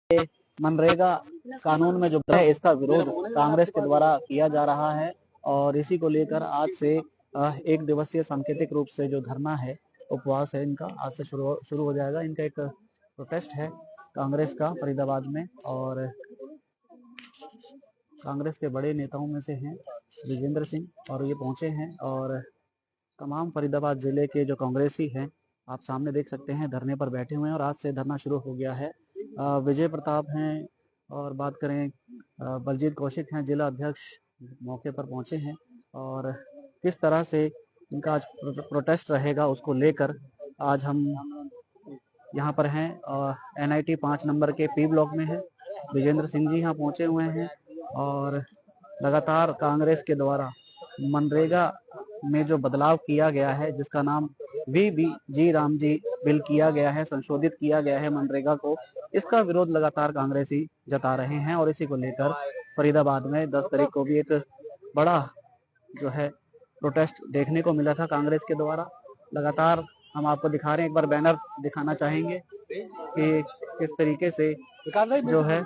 मनरेगा कानून में जो है इसका विरोध कांग्रेस के द्वारा किया जा रहा है और इसी को लेकर आज से एक दिवसीय सांकेतिक रूप से जो धरना है, उपवास है इनका, आज से शुरू हो जाएगा। इनका एक प्रोटेस्ट है कांग्रेस का फरीदाबाद में, और कांग्रेस के बड़े नेताओं में से हैं विजेंद्र सिंह, और ये पहुंचे हैं और तमाम फरीदाबाद जिले के जो कांग्रेसी हैं आप सामने देख सकते हैं धरने पर बैठे हुए हैं और आज से धरना शुरू हो गया है। विजय प्रताप हैं, और बात करें बलजीत कौशिक हैं जिला अध्यक्ष, मौके पर पहुंचे हैं और किस तरह से इनका आज प्रोटेस्ट रहेगा उसको लेकर आज हम यहाँ पर हैं। NIT 5 नंबर के P ब्लॉक में है, विजेंद्र सिंह जी यहाँ पहुंचे हुए हैं और लगातार कांग्रेस के द्वारा मनरेगा में जो बदलाव किया गया है, जिसका नाम VBG रामजी बिल किया गया है, संशोधित किया गया है मनरेगा को, इसका विरोध लगातार कांग्रेसी जता रहे हैं और इसी को लेकर फरीदाबाद में 10 तारीख को भी एक बड़ा जो है प्रोटेस्ट देखने को मिला था कांग्रेस के द्वारा। लगातार हम आपको दिखा रहे हैं, एक बार बैनर दिखाना चाहेंगे कि किस तरीके से जो है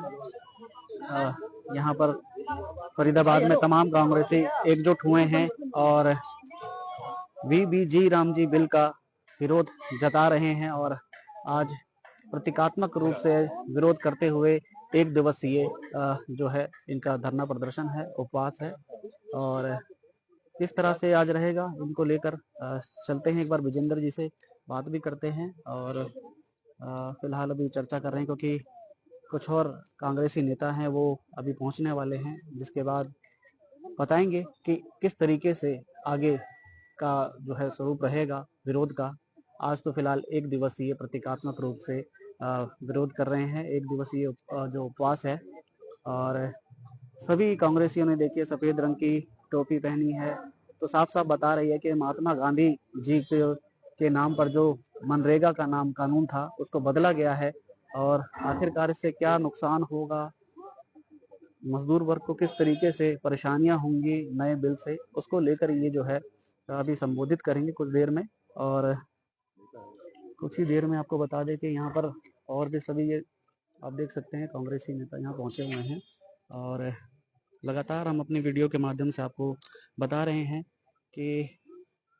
यहाँ पर फरीदाबाद में तमाम कांग्रेसी एकजुट हुए हैं और VBG रामजी बिल का विरोध जता रहे हैं और आज प्रतीकात्मक रूप से विरोध करते हुए एक दिवसीय जो है इनका धरना प्रदर्शन है, उपवास है। और किस तरह से आज रहेगा इनको लेकर चलते हैं, एक बार विजेंद्र जी से बात भी करते हैं और फिलहाल अभी चर्चा कर रहे हैं क्योंकि कुछ और कांग्रेसी नेता हैं वो अभी पहुंचने वाले हैं, जिसके बाद बताएंगे कि किस तरीके से आगे का जो है स्वरूप रहेगा विरोध का। आज तो फिलहाल एक दिवसीय प्रतीकात्मक रूप से विरोध कर रहे हैं, एक दिवसीय जो उपवास है। और सभी कांग्रेसियों ने देखिए सफेद रंग की टोपी पहनी है, तो साफ साफ बता रही है कि महात्मा गांधी जी के नाम पर जो मनरेगा का नाम कानून था उसको बदला गया है और आखिरकार इससे क्या नुकसान होगा, मजदूर वर्ग को किस तरीके से परेशानियां होंगी नए बिल से, उसको लेकर ये जो है अभी संबोधित करेंगे कुछ देर में। और कुछ ही देर में आपको बता दें कि यहाँ पर और भी सभी ये आप देख सकते हैं कांग्रेसी नेता यहाँ पहुंचे हुए हैं और लगातार हम अपनी वीडियो के माध्यम से आपको बता रहे हैं कि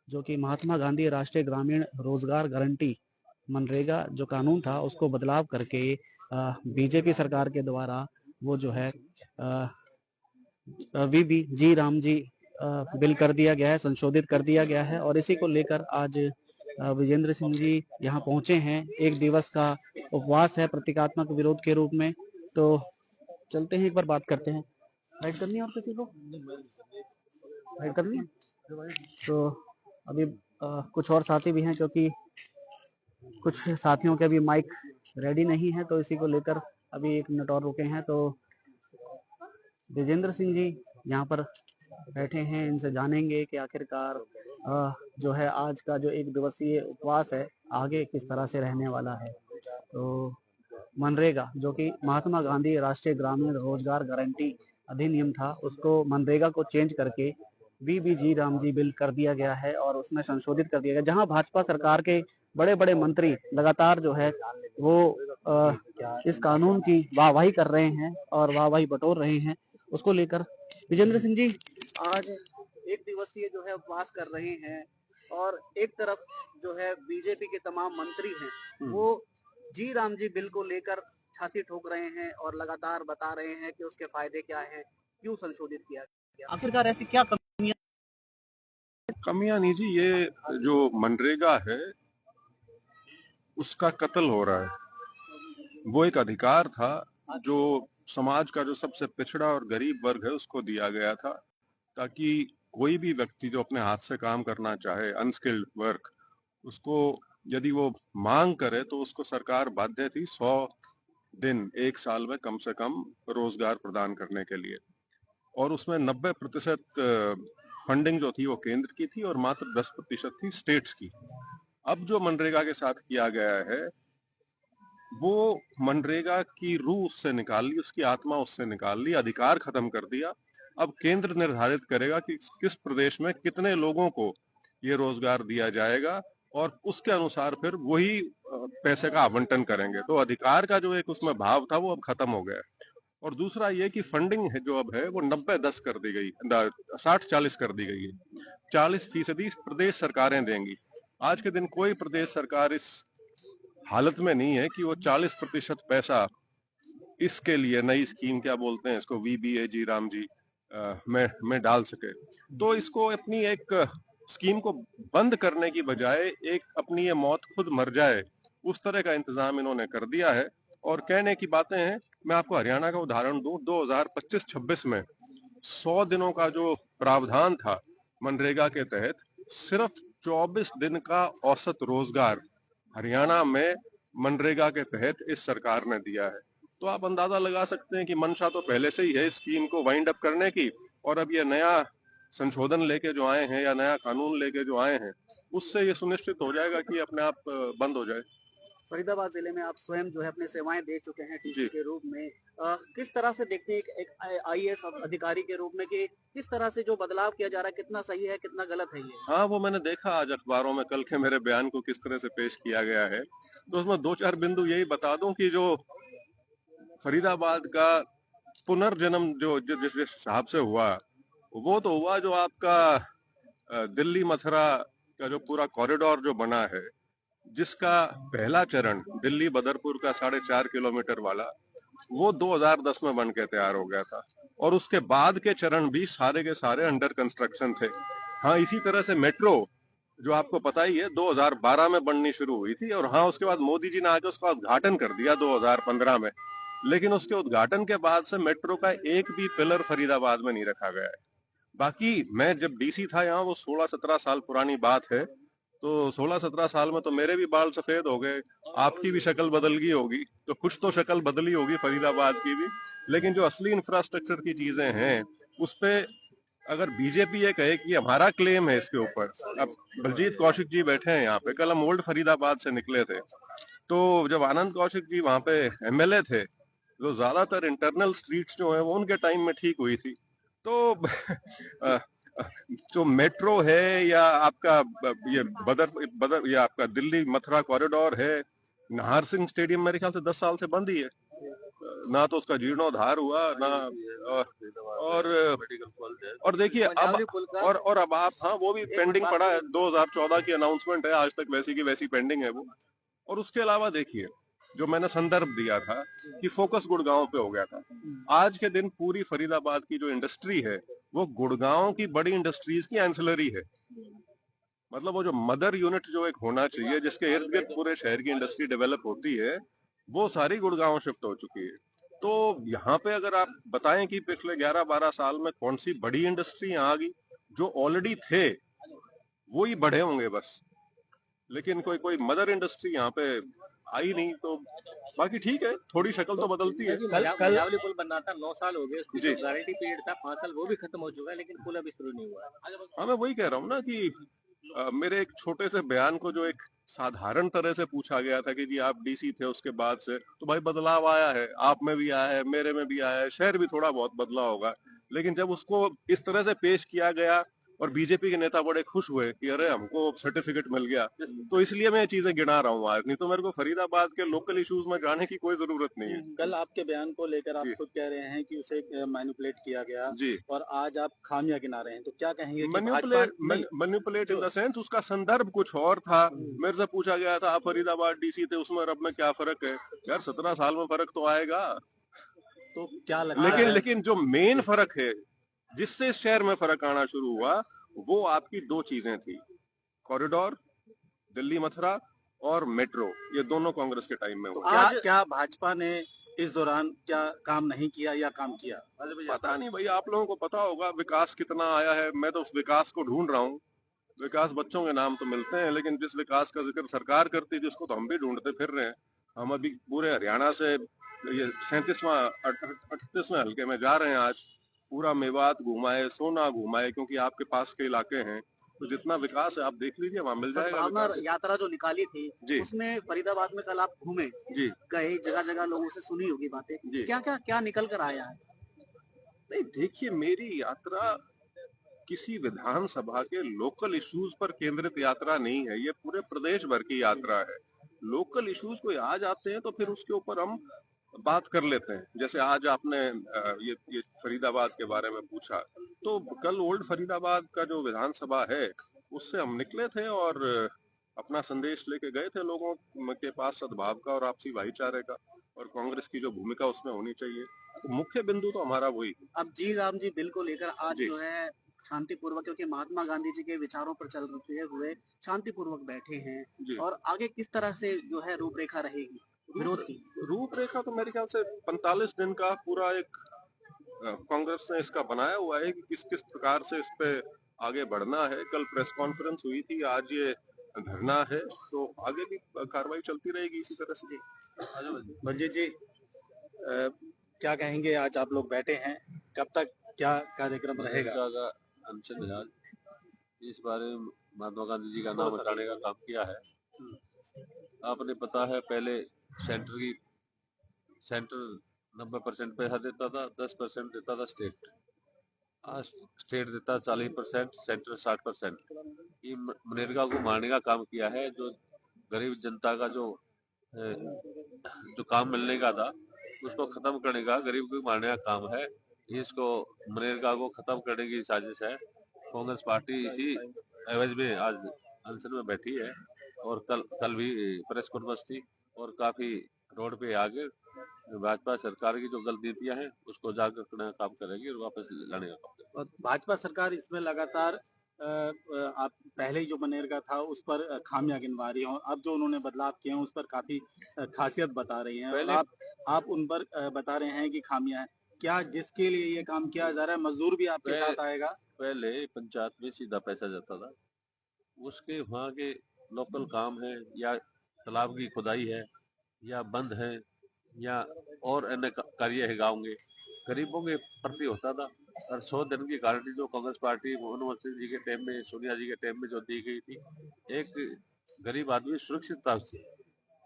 जो कि महात्मा गांधी राष्ट्रीय ग्रामीण रोजगार गारंटी मनरेगा जो कानून था उसको बदलाव करके बीजेपी सरकार के द्वारा वो जो है VBG रामजी बिल कर दिया गया है, संशोधित कर दिया गया है और इसी को लेकर आज विजेंद्र सिंह जी यहाँ पहुंचे हैं। एक दिवस का उपवास है प्रतीकात्मक विरोध के रूप में। तो चलते हैं, एक बार बात करते हैं। राइट करनी है और किसी को राइट करनी है, तो अभी कुछ और साथी भी हैं क्योंकि कुछ साथियों के अभी माइक रेडी नहीं है, तो इसी को लेकर अभी 1 मिनट और रुके हैं। तो विजेंद्र सिंह जी यहाँ पर बैठे हैं, इनसे जानेंगे कि आखिरकार जो है आज का जो एक दिवसीय उपवास है आगे किस तरह से रहने वाला है। तो मनरेगा जो कि महात्मा गांधी राष्ट्रीय ग्रामीण रोजगार गारंटी अधिनियम था, उसको मनरेगा को चेंज करके VBG रामजी बिल कर दिया गया है और उसमें संशोधित कर दिया गया। जहां भाजपा सरकार के बड़े बड़े मंत्री लगातार जो है वो इस कानून की वाहवाही कर रहे हैं और वाहवाही बटोर रहे हैं, उसको लेकर विजेंद्र सिंह जी आज एक दिवसीय जो है उपवास कर रहे हैं और एक तरफ जो है बीजेपी के तमाम मंत्री हैं वो जी रामजी बिल को लेकर छाती ठोक रहे हैं और लगातार बता रहे हैं कि उसके फायदे क्या हैं, क्यों संशोधित किया गया। आखिरकार ऐसी क्या कमियां नहीं जी, ये जो मनरेगा है उसका कत्ल हो रहा है। वो एक अधिकार था जो समाज का जो सबसे पिछड़ा और गरीब वर्ग है उसको दिया गया था, ताकि कोई भी व्यक्ति जो अपने हाथ से काम करना चाहे, अनस्किल्ड वर्क, उसको यदि वो मांग करे तो उसको सरकार बाध्य थी 100 दिन 1 साल में कम से कम रोजगार प्रदान करने के लिए। और उसमें 90% फंडिंग जो थी वो केंद्र की थी और मात्र 10% थी स्टेट्स की। अब जो मनरेगा के साथ किया गया है वो मनरेगा की रूह उससे निकाल ली, उसकी आत्मा उससे निकाल ली, अधिकार खत्म कर दिया। अब केंद्र निर्धारित करेगा कि किस प्रदेश में कितने लोगों को ये रोजगार दिया जाएगा और उसके अनुसार फिर वही पैसे का आवंटन करेंगे। तो अधिकार का जो एक उसमें भाव था वो अब खत्म हो गया है। और दूसरा ये कि फंडिंग है जो अब है वो 90-10 कर दी गई, 60-40 कर दी गई है। 40% प्रदेश सरकारें देंगी। आज के दिन कोई प्रदेश सरकार इस हालत में नहीं है कि वो 40% पैसा इसके लिए नई स्कीम, क्या बोलते हैं इसको, VBA जी राम जी, में डाल सके। तो इसको अपनी एक स्कीम को बंद करने की बजाय एक अपनी ये मौत खुद मर जाए उस तरह का इंतजाम इन्होंने कर दिया है। और कहने की बातें हैं, मैं आपको हरियाणा का उदाहरण दूं, 2025-26 में 100 दिनों का जो प्रावधान था मनरेगा के तहत, सिर्फ 24 दिन का औसत रोजगार हरियाणा में मनरेगा के तहत इस सरकार ने दिया है। तो आप अंदाजा लगा सकते हैं कि मंशा तो पहले से ही है स्कीम को वाइंड अप करने की, और अब ये नया संशोधन लेके जो आए हैं या नया कानून लेके जो आए हैं, उससे ये सुनिश्चित हो जाएगा कि अपने आप बंद हो जाए। फरीदाबाद जिले में आप स्वयं जो है अपनी सेवाएं दे चुके हैं टीसी जी। के रूप में। किस तरह से देखते हैं एक आईएएस अधिकारी के रूप में कि किस तरह से जो बदलाव किया जा रहा है, कितना सही है, कितना गलत है ये? हाँ, वो मैंने देखा आज अखबारों में, कल के मेरे बयान को किस तरह से पेश किया गया है। तो उसमें 2-4 बिंदु यही बता दूं कि जो फरीदाबाद का पुनर्जन्म जिस हिसाब से हुआ, वो तो हुआ जो आपका दिल्ली मथुरा का जो पूरा कॉरिडोर जो बना है, जिसका पहला चरण दिल्ली बदरपुर का 4.5 किलोमीटर वाला, वो 2010 में बन के तैयार हो गया था, और उसके बाद के चरण भी सारे के सारे अंडर कंस्ट्रक्शन थे। हाँ, इसी तरह से मेट्रो, जो आपको पता ही है, 2012 में बननी शुरू हुई थी, और हाँ, उसके बाद मोदी जी ने आके उसका उद्घाटन कर दिया 2015 में। लेकिन उसके उद्घाटन के बाद से मेट्रो का एक भी पिलर फरीदाबाद में नहीं रखा गया है। बाकी मैं जब डीसी था यहाँ, वो 16-17 साल पुरानी बात है, तो 16-17 साल में तो मेरे भी बाल सफेद हो गए, आपकी भी शक्ल बदल गई होगी, तो कुछ तो शक्ल बदली होगी फरीदाबाद की भी। लेकिन जो असली इंफ्रास्ट्रक्चर की चीजें हैं, उस पे अगर बीजेपी ये कहे कि हमारा क्लेम है इसके ऊपर, अब बलजीत कौशिक जी बैठे हैं यहाँ पे, कल हम ओल्ड फरीदाबाद से निकले थे, तो जब आनंद कौशिक जी वहां पे एमएलए थे, जो ज्यादातर इंटरनल स्ट्रीट्स जो है वो उनके टाइम में ठीक हुई थी। तो अ, जो मेट्रो है या आपका ये बदर बदर ये आपका दिल्ली मथुरा कॉरिडोर है, नाहर सिंह स्टेडियम मेरे ख्याल से 10 साल से बंद ही है, ना तो उसका जीर्णोद्धार हुआ ना। और और देखिए अब, और अब आप, हाँ, वो भी पेंडिंग पड़ा है, 2014 की अनाउंसमेंट है, आज तक वैसी की वैसी पेंडिंग है वो। और उसके अलावा देखिए, जो मैंने संदर्भ दिया था कि फोकस गुड़गांव पे हो गया था, आज के दिन पूरी फरीदाबाद की जो इंडस्ट्री है वो गुड़गांव की बड़ी इंडस्ट्रीज की एंसिलरी है। मतलब वो जो मदर यूनिट जो एक होना चाहिए, जिसके इर्द गिर्द पूरे शहर की इंडस्ट्री डेवलप होती है, वो सारी गुड़गांव शिफ्ट हो चुकी है। तो यहाँ पे अगर आप बताएं कि पिछले 11-12 साल में कौन सी बड़ी इंडस्ट्री यहाँ आ गई, जो ऑलरेडी थे वो ही बढ़े होंगे बस, लेकिन कोई कोई मदर इंडस्ट्री यहाँ पे आई नहीं। तो बाकी ठीक है, थोड़ी शक्ल तो बदलती है। कल पुल बनना था, 9 साल हो गए, उसकी जी। जो गारंटी पीरियड था 5 साल, वो भी खत्म हो चुका है, लेकिन पुल अभी शुरू नहीं हुआ है। हाँ, मैं वही कह रहा हूँ ना कि मेरे एक छोटे से बयान को जो एक साधारण तरह से पूछा गया था कि जी आप डीसी थे उसके बाद से, तो भाई बदलाव आया है, आप में भी आया है, मेरे में भी आया है, शहर भी थोड़ा बहुत बदला होगा। लेकिन जब उसको इस तरह से पेश किया गया और बीजेपी के नेता बड़े खुश हुए कि अरे हमको सर्टिफिकेट मिल गया, तो इसलिए मैं ये चीजें गिना रहा हूँ आज, नहीं तो मेरे को फरीदाबाद के लोकल इश्यूज में जाने की कोई जरूरत नहीं है। कल आपके बयान को लेकर आप जी। खुद कह रहे हैं कि उसे मैनिपुलेट किया गया, जी। और आज आप खामियां गिना रहे हैं, तो क्या कहेंगे कि मैन्युपुलेट नहीं, मैन्युपुलेट इन द सेंस, उसका संदर्भ कुछ और था। मेरे से पूछा गया था आप फरीदाबाद डीसी थे, उसमें और अब में क्या फर्क है? यार 17 साल में फर्क तो आएगा। तो क्या लगता लेकिन है? लेकिन जो मेन फर्क है, जिससे इस शहर में फर्क आना शुरू हुआ, वो आपकी दो चीजें थी, कॉरिडोर, दिल्ली मथुरा और मेट्रो, ये दोनों कांग्रेस के टाइम में हुआ। क्या भाजपा ने इस दौरान क्या काम नहीं किया या काम किया? पता नहीं भाई, आप लोगों को पता होगा विकास कितना आया है, मैं तो उस विकास को ढूंढ रहा हूँ। विकास बच्चों के नाम तो मिलते हैं, लेकिन जिस विकास का जिक्र सरकार करती थी उसको तो हम भी ढूंढते फिर रहे हैं। हम अभी पूरे हरियाणा से ये 37वां 38वें हल्के में जा रहे हैं आज, पूरा मेवात घुमाए, सोना घुमाए, क्योंकि आपके पास के इलाके हैं, तो जितना विकास है आप देख लीजिए, वहाँ मिल जाएगा सद्भावना विकास। यात्रा जो निकाली थी, जी। उसमें फरीदाबाद में कल आप घूमे, जी। गए, जगह जगह लोगों से सुनी होगी बातें, जी। क्या क्या क्या निकल कर आया है? नहीं देखिए, मेरी यात्रा किसी विधानसभा के लोकल इश्यूज पर केंद्रित यात्रा नहीं है, ये पूरे प्रदेश भर की यात्रा है। लोकल इश्यूज कोई आ जाते हैं तो फिर उसके ऊपर हम बात कर लेते हैं। जैसे आज आपने ये फरीदाबाद के बारे में पूछा, तो कल ओल्ड फरीदाबाद का जो विधानसभा है उससे हम निकले थे और अपना संदेश लेके गए थे लोगों के पास, सद्भाव का और आपसी भाईचारे का, और कांग्रेस की जो भूमिका उसमें होनी चाहिए। तो मुख्य बिंदु तो हमारा वही। अब जी राम जी बिल को लेकर आज जी जो है शांतिपूर्वक, क्योंकि महात्मा गांधी जी के विचारों पर चलते हुए शांतिपूर्वक बैठे हैं, जी और आगे किस तरह से जो है रूपरेखा रहेगी विरोध की? रूपरेखा तो मेरे ख्याल से 45 दिन का पूरा एक कांग्रेस ने इसका बनाया हुआ है कि किस किस प्रकार से इस पे आगे बढ़ना है। कल प्रेस कॉन्फ्रेंस हुई थी, आज ये धरना है, तो आगे भी कार्रवाई चलती रहेगी इसी तरह से। बलजीत जी, क्या कहेंगे? आज आप लोग बैठे हैं, कब तक क्या कार्यक्रम रहेगा? का अनशन है आज। इस बारे में महात्मा गांधी जी का नाम हटाने का काम किया है। आपने पता है पहले सेंटर 90% पैसा देता था, 10% देता था स्टेट। आज स्टेट देता 40%, सेंटर 60%। ये मनरेगा को मारने का काम किया है। जो गरीब जनता का जो काम मिलने का था उसको खत्म करने का, गरीब को मारने का काम है। इसको मनरेगा को खत्म करने की साजिश है। कांग्रेस पार्टी इसी एवज में आज अनशन में बैठी है, और कल भी प्रेस कॉन्फ्रेंस थी, और काफी रोड पे आगे भाजपा सरकार की जो गलत नीतियां हैं उसको उजागर करने का काम करेगी और वापस लाने का काम करेगी। और भाजपा सरकार इसमें लगातार आप पहले जो मनरेगा था उस पर खामियां गिनवा रही हैं, और अब जो उन्होंने बदलाव किए हैं उस पर काफी खासियत बता रही हैं, और आप उन पर बता रहे हैं कि खामियां हैं। क्या जिसके लिए ये काम किया जा रहा है मजदूर भी आपके साथ आएगा? पहले पंचायत में सीधा पैसा जाता था, उसके वहाँ के लोकल काम है, या तालाब की खुदाई है, या बंद है, या और अन्य कार्य है गाँव के गरीबों के प्रति होता था। और 100 दिन की गारंटी जो कांग्रेस पार्टी मनमोहन सिंह जी के टाइम में, सोनिया जी के टाइम में जो दी गई थी, एक गरीब आदमी सुरक्षित था उससे।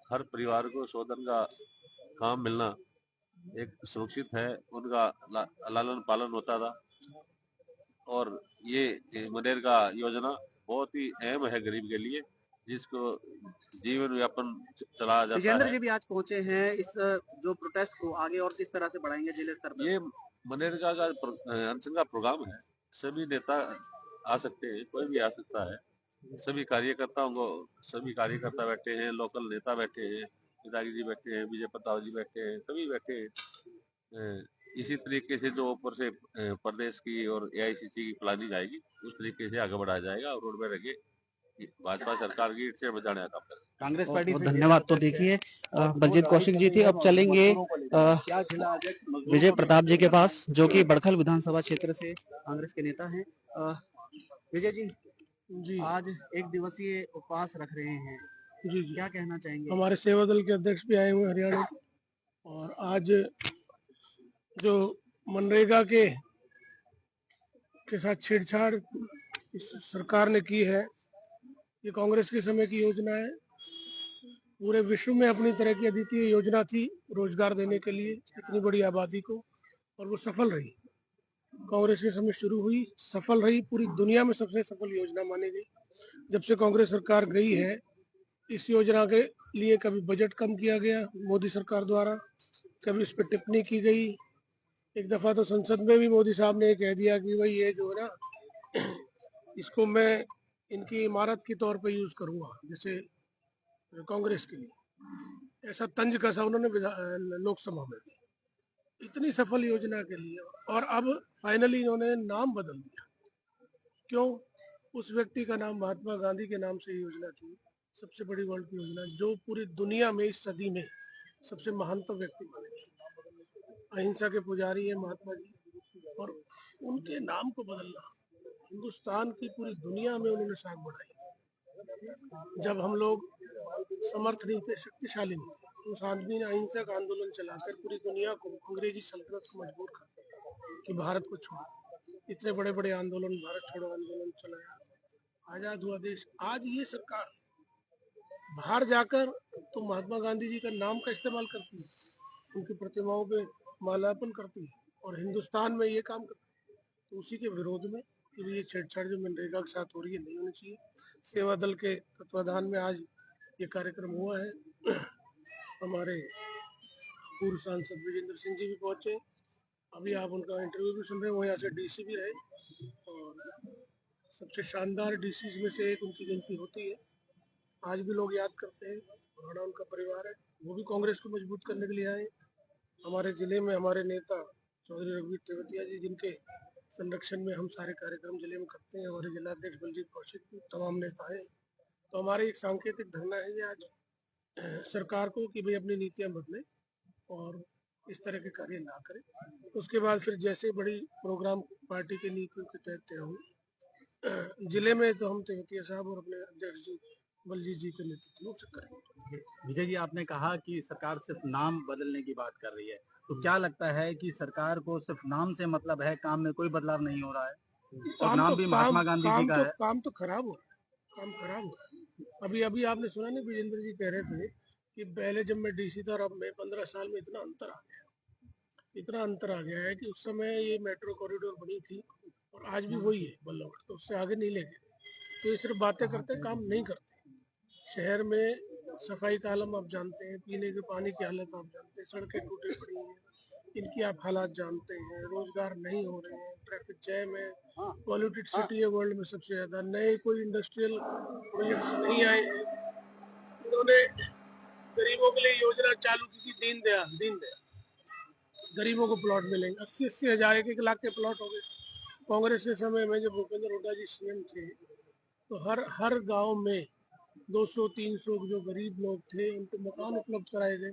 हर परिवार को 100 दिन का काम मिलना एक सुरक्षित है, उनका लालन पालन होता था। और ये मनरेगा योजना बहुत ही अहम है गरीब के लिए, जिसको जीवन यापन चलाया जाता विजेंद्र है। जी भी आज पहुंचे हैं, इस जो प्रोटेस्ट को आगे और किस तरह से बढ़ाएंगे जिले स्तर पर? ये मनरेगा का अनशन का प्रोग्राम है। सभी नेता आ सकते हैं, कोई भी आ सकता है। सभी कार्यकर्ताओं को, सभी कार्यकर्ता बैठे हैं, लोकल नेता बैठे हैं, पिताजी जी बैठे हैं, विजय प्रताप जी बैठे हैं, सभी बैठे हैं। इसी तरीके से जो ऊपर से प्रदेश की और एआईसीसी की प्लानिंग आएगी, उस तरीके से आगे बढ़ाया जाएगा, और रोड में रखे भाजपा सरकार की से बचाने का काम करें। कांग्रेस पार्टी से धन्यवाद। तो देखिए बलजीत कौशिक जी थे। अब चलेंगे विजय प्रताप जी के पास, जो कि बड़खल विधानसभा क्षेत्र से कांग्रेस के नेता हैं। विजय जी, आज एक दिवसीय उपवास रख रहे हैं, जी क्या कहना चाहेंगे? हमारे सेवा दल के अध्यक्ष भी आए हुए हरियाणा के, और आज जो मनरेगा के साथ छेड़छाड़ इस सरकार ने की है, ये कांग्रेस के समय की योजना है। पूरे विश्व में अपनी तरह की अद्वितीय योजना थी रोजगार देने के लिए इतनी बड़ी आबादी को, और वो सफल रही। कांग्रेस के समय शुरू हुई, सफल रही, पूरी दुनिया में सबसे सफल योजना मानी गई। जब से कांग्रेस सरकार गई है, इस योजना के लिए कभी बजट कम किया गया मोदी सरकार द्वारा, कभी उस पर टिप्पणी की गई। एक दफा तो संसद में भी मोदी साहब ने कह दिया कि भाई ये जो है ना, इसको मैं इनकी इमारत के तौर पे यूज करूंगा, जैसे कांग्रेस के लिए। ऐसा तंज कसा उन्होंने लोकसभा में। इतनी सफल योजना के लिए, और अब फाइनली इन्होंने नाम बदल दिया। क्यों? उस व्यक्ति का नाम महात्मा गांधी के नाम से योजना थी, सबसे बड़ी वर्ल्ड की योजना, जो पूरी दुनिया में इस सदी में सबसे महानतम व्यक्ति माने गए। अहिंसा के पुजारी है महात्मा जी, और उनके नाम को बदलना, हिंदुस्तान की पूरी दुनिया में उन्होंने साख बढ़ाई। जब हम लोग समर्थ नहीं थे, शक्तिशाली नहीं थे, तो उस आदमी ने अहिंसक आंदोलन चलाकर पूरी दुनिया को, अंग्रेजी सल्तनत को मजबूर कर कि भारत को छोड़ो। इतने बड़े बड़े आंदोलन, भारत छोड़ो आंदोलन चलाया, आजाद हुआ देश। आज ये सरकार बाहर जाकर तो महात्मा गांधी जी का नाम का इस्तेमाल करती है, उनकी प्रतिमाओं पे माल्यार्पण करती है, और हिंदुस्तान में ये काम करती है। तो उसी के विरोध में कि ये छेड़छाड़ जो मनरेगा के साथ हो रही है नहीं होनी चाहिए। सेवा दल के तत्वाधान में आज ये कार्यक्रम हुआ है। हमारे पूर्व सांसद विजेंद्र सिंह जी भी पहुंचे, अभी आप उनका इंटरव्यू भी सुन रहे हो, यहाँ से डीसी भी रहे और सबसे शानदार डीसी में से एक उनकी गिनती होती है। आज भी लोग याद करते हैं, पुराना उनका परिवार है, वो भी कांग्रेस को मजबूत करने के लिए आए। हमारे जिले में हमारे नेता चौधरी रघुवीर तेवतिया जी, जिनके संरक्षण में हम सारे कार्यक्रम जिले में करते हैं, हमारे जिलाध्यक्ष बलजीत कौशिक, तमाम नेता हैं। तो हमारे एक सांकेतिक धरना है ये आज सरकार को कि भाई अपनी नीतियां बदले और इस तरह के कार्य ना करें। उसके बाद फिर जैसे बड़ी प्रोग्राम पार्टी के नीतियों के तहत तय होंगे जिले में, तो हम तेवतिया साहब और अपने अध्यक्ष जी बलजीत जी के नेतृत्व से करेंगे। विजय जी, आपने कहा कि सरकार सिर्फ नाम बदलने की बात कर रही है, तो क्या लगता है कि सरकार को सिर्फ नाम से मतलब है, काम में कोई बदलाव नहीं हो रहा है? और नाम भी महात्मा गांधी जी का है। काम तो खराब हो रहा है, काम खराब हो रहा है। अभी अभी आपने सुना नहीं, विजेंद्र जी कह रहे थे कि पहले जब मैं डीसी था और अब मैं 15 साल में इतना अंतर आ गया है कि उस समय ये मेट्रो कॉरिडोर बनी थी और आज भी वही है बल्लभगढ़, तो उससे आगे नहीं ले गए। तो ये सिर्फ बातें करते, काम नहीं करते। शहर में सफाई का आलम आप जानते हैं, पीने के पानी की हालत आप जानते हैं, सड़कें टूटी पड़ी हैं, इनकी आप हालात जानते हैं, रोजगार नहीं हो रहे हैं, ट्रैफिक जैम है, पॉल्यूटेड सिटी है वर्ल्ड में सबसे ज्यादा, नए कोई इंडस्ट्रियल प्रोजेक्ट्स नहीं आए हैं। इन्होंने गरीबों के लिए योजना चालू की थी दीन दयाल, गरीबों को प्लॉट मिलेंगे, 80-80 हजार 1-1 लाख के प्लॉट हो गए। कांग्रेस के समय में जब भूपेंद्र हुड्डा जी सीएम थे तो हर गांव में 200-300 जो गरीब लोग थे उनको मकान उपलब्ध कराए गए।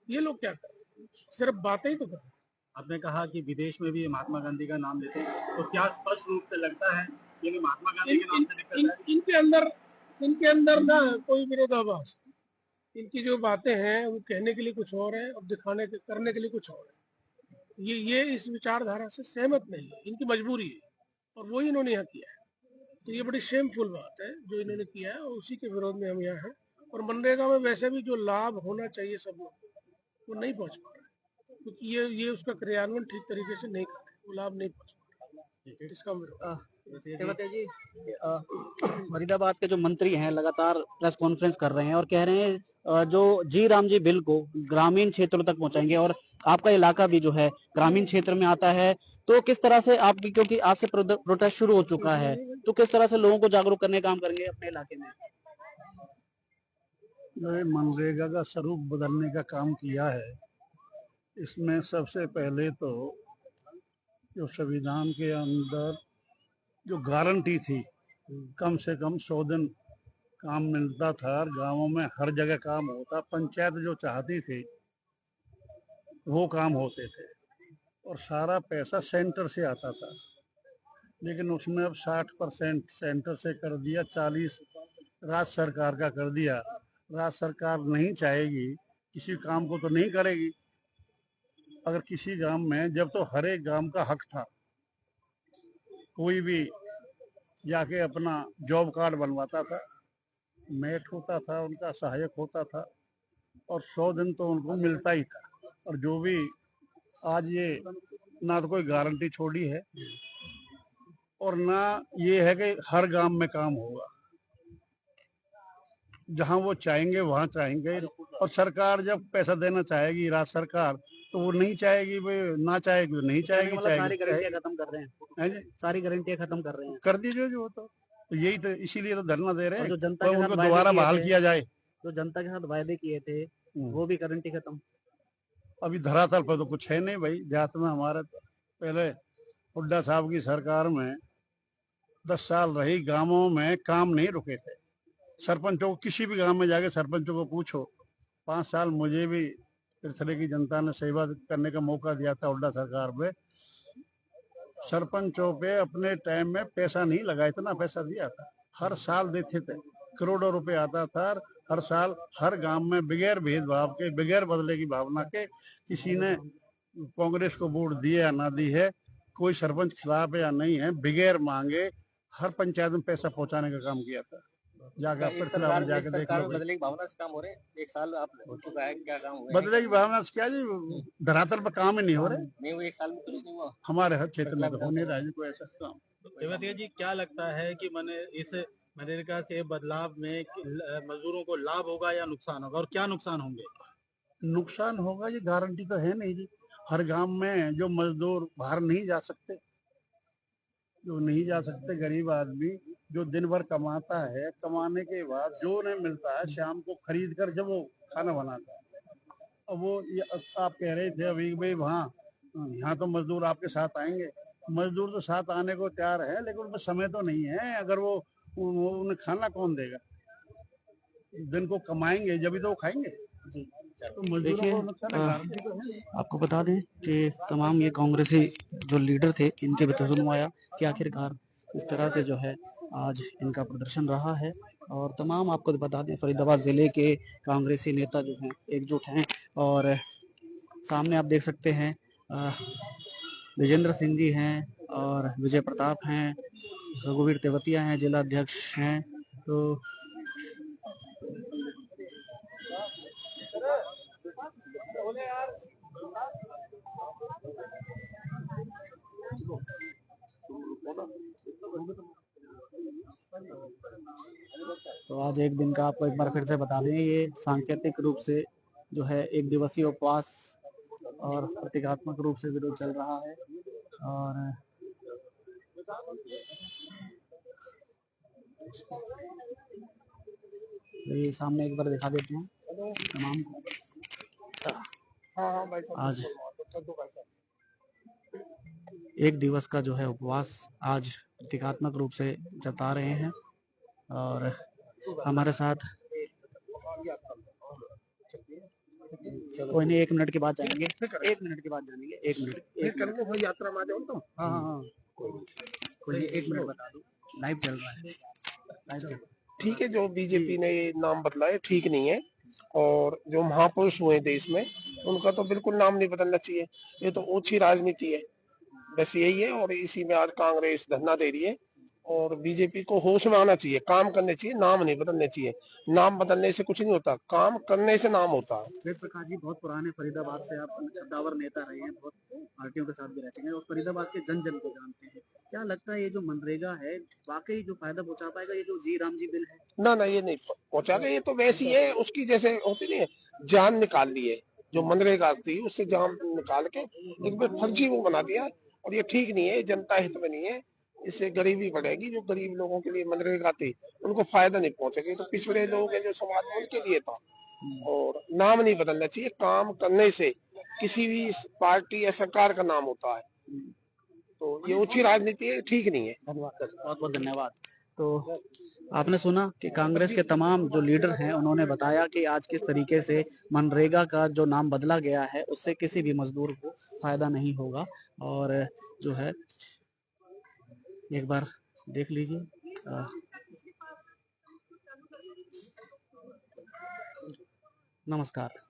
ये लोग क्या कर रहे हैं, सिर्फ बातें ही तो कर रहे हैं। आपने कहा कि विदेश में भी महात्मा गांधी का नाम लेते हैं, तो क्या स्पष्ट रूप से लगता है कि महात्मा गांधी के नाम से दिक्कत है? इनके अंदर ना कोई विरोधाभास, इनकी जो बातें हैं वो कहने के लिए कुछ और है और करने के लिए कुछ और है। ये इस विचारधारा से सहमत नहीं है, इनकी मजबूरी है और वही इन्होंने यहाँ किया है। तो ये बड़ी शेमफुल बात है जो इन्होंने किया है और उसी के विरोध में हम यहाँ हैं। और मनरेगा में वैसे भी जो लाभ होना चाहिए सब लोग वो नहीं पहुंच पा रहा है, क्योंकि ये उसका क्रियान्वयन ठीक तरीके से नहीं कर रहे, वो लाभ नहीं पहुंच पा रहा, इसका विरोध। जी, फरीदाबाद के जो मंत्री हैं लगातार प्रेस कॉन्फ्रेंस कर रहे हैं और कह रहे हैं जो जी राम जी बिल को ग्रामीण क्षेत्रों तक पहुंचाएंगे, और आपका इलाका भी जो है ग्रामीण क्षेत्र में आता है, तो किस तरह से आप, क्योंकि आज से प्रोटेस्ट शुरू हो चुका है, तो किस तरह से लोगों को जागरूक करने का काम करेंगे अपने इलाके में? मनरेगा का स्वरूप बदलने का काम किया है। इसमें सबसे पहले तो जो संविधान के अंदर जो गारंटी थी, कम से कम 100 दिन काम मिलता था, गांवों में हर जगह काम होता, पंचायत जो चाहती थी वो काम होते थे और सारा पैसा सेंटर से आता था। लेकिन उसमें अब 60% सेंटर से कर दिया, 40 राज्य सरकार का कर दिया। राज्य सरकार नहीं चाहेगी, किसी काम को तो नहीं करेगी। अगर किसी गांव में, जब तो हर एक गांव का हक था, कोई भी जाके अपना जॉब कार्ड बनवाता था, मेट होता था, उनका सहायक होता था और 100 दिन तो उनको मिलता ही था। और जो भी आज ये ना तो कोई गारंटी छोड़ी है और ना ये है कि हर गांव में काम होगा। जहां वो चाहेंगे वहां चाहेंगे, और सरकार जब पैसा देना चाहेगी, राज्य सरकार, तो वो नहीं चाहेगी, वे ना चाहेगी तो नहीं चाहेगी। सारी गारंटियां खत्म कर रहे हैं, सारी गारंटियां खत्म कर रहे हैं, कर दीजिए जो तो यही तो, इसीलिए तो धरना दे रहे हैं, जो जनता के उनको दोबारा बहाल किया जाए। जो जनता के साथ वायदे किए थे वो भी गारंटी खत्म। अभी धरातल पर तो कुछ है नहीं भाई। जात में हमारे पहले हुड्डा साहब की सरकार में 10 साल रही, गांवों में काम नहीं रुके थे। सरपंचों को, किसी भी गांव में जाके सरपंचों को पूछो, 5 साल मुझे भी तीर्थले की जनता ने सेवा करने का मौका दिया था हुड्डा सरकार में। सरपंचों पे अपने टाइम में पैसा नहीं लगा, इतना पैसा दिया था, हर साल देते थे, करोड़ों रुपए आता था हर साल, हर गांव में, बगैर भेदभाव के, बगैर बदले की भावना के। किसी ने कांग्रेस को वोट दिए या ना दी है, कोई सरपंच खिलाफ या नहीं है, बगैर मांगे हर पंचायत में पैसा पहुंचाने का काम किया था। जाकर जाके देख लो। बदले की भावना से काम हो रहे हैं, 1 साल आप हो चुका है, क्या काम हुआ? बदले की भावना से क्या जी, धरातल पर काम ही नहीं हो रहे। नहीं, वो 1 साल में कुछ नहीं हुआ हमारे हर क्षेत्र में तो हो नहीं रहा है कोई ऐसा काम। तेवतिया जी, क्या लगता है कि मैंने इस मनरेगा से बदलाव में मजदूरों को लाभ होगा या नुकसान होगा, और क्या नुकसान होंगे? नुकसान होगा ये गारंटी तो है नहीं जी। हर गांव में जो मजदूर बाहर नहीं जा सकते, जो नहीं जा सकते गरीब आदमी जो दिन भर कमाता है, कमाने के बाद जो उन्हें मिलता है शाम को खरीद कर जब वो खाना बनाता है। अब वो आप कह रहे थे अभी भाई वहाँ यहाँ तो मजदूर आपके साथ आएंगे। मजदूर तो साथ आने को तैयार है, लेकिन उनमें समय तो नहीं है। अगर वो उन्हें खाना कौन देगा? दिन को कमाएंगे जब तो वो खाएंगे। तो मजदूरों देखिए, को नुकसान है, गारंटी तो है। आपको बता दें कि तमाम ये कांग्रेसी जो लीडर थे, इनके भी तजुर्बा आया कि आखिरकार इस तरह से जो है आज इनका प्रदर्शन रहा है। और तमाम आपको बता दें फरीदाबाद ज़िले के कांग्रेसी नेता जो हैं एकजुट हैं। और सामने आप देख सकते हैं विजेंद्र सिंह जी हैं और विजय प्रताप हैं, रघुवीर तेवतिया हैं, जिला अध्यक्ष हैं। तो तो आज एक दिन का आपको एक बार फिर से बता दें, ये सांकेतिक रूप से जो है एक दिवसीय उपवास और प्रतीकात्मक रूप से विरोध चल रहा है। और ये सामने एक बार दिखा देते हैं तमाम आज एक दिवस का जो है उपवास आज प्रतीकात्मक रूप से जता रहे हैं। और हमारे साथ कोई नहीं, 1 मिनट के बाद जाएंगे, 1 मिनट के बाद जानेंगे, 1 मिनट यात्रा में आ जाओ तो हाँ कोई 1 मिनट बता दो, लाइव चल रहा है, लाइव। ठीक है, जो बीजेपी ने ये नाम बदला है ठीक नहीं है, और जो महापुरुष हुए देश में उनका तो बिल्कुल नाम नहीं बदलना चाहिए। ये तो ओछी राजनीति है, बस यही है। और इसी में आज कांग्रेस धरना दे रही है, और बीजेपी को होश में आना चाहिए, काम करने चाहिए, नाम नहीं बदलने चाहिए। नाम बदलने से कुछ नहीं होता, काम करने से नाम होता है। वेद प्रकाश जी, बहुत पुराने फरीदाबाद से आप कद्दावर नेता रहे हैं, बहुत पार्टियों के साथ भी रहते हैं और फरीदाबाद के जन जन को जानते हैं। क्या लगता है ये जो मनरेगा है वाकई जो फायदा पहुंचा पाएगा, ये जो जी राम जी बिल है? ना ना, ये नहीं पहुंचा गया, ये तो वैसी है उसकी जैसे होती नहीं है, जान निकाल ली है। जो मनरेगा थी उससे जान निकाल के एक बार फर्जी वो बना दिया, और ये ठीक नहीं है, जनता हित में नहीं है। इससे गरीबी बढ़ेगी। जो गरीब लोगों के लिए मनरेगा थी उनको फायदा नहीं पहुंचेगा। तो पिछड़े लोग हैं जो समाज में, उनके लिए था। और नाम नहीं बदलना चाहिए, काम करने से किसी भी पार्टी या सरकार का नाम होता है। तो ये अच्छी राजनीति है, ठीक नहीं है। धन्यवाद, बहुत बहुत धन्यवाद। तो आपने सुना कि कांग्रेस के तमाम जो लीडर हैं उन्होंने बताया कि आज किस तरीके से मनरेगा का जो नाम बदला गया है उससे किसी भी मजदूर को फायदा नहीं होगा। और जो है एक बार देख लीजिए। नमस्कार।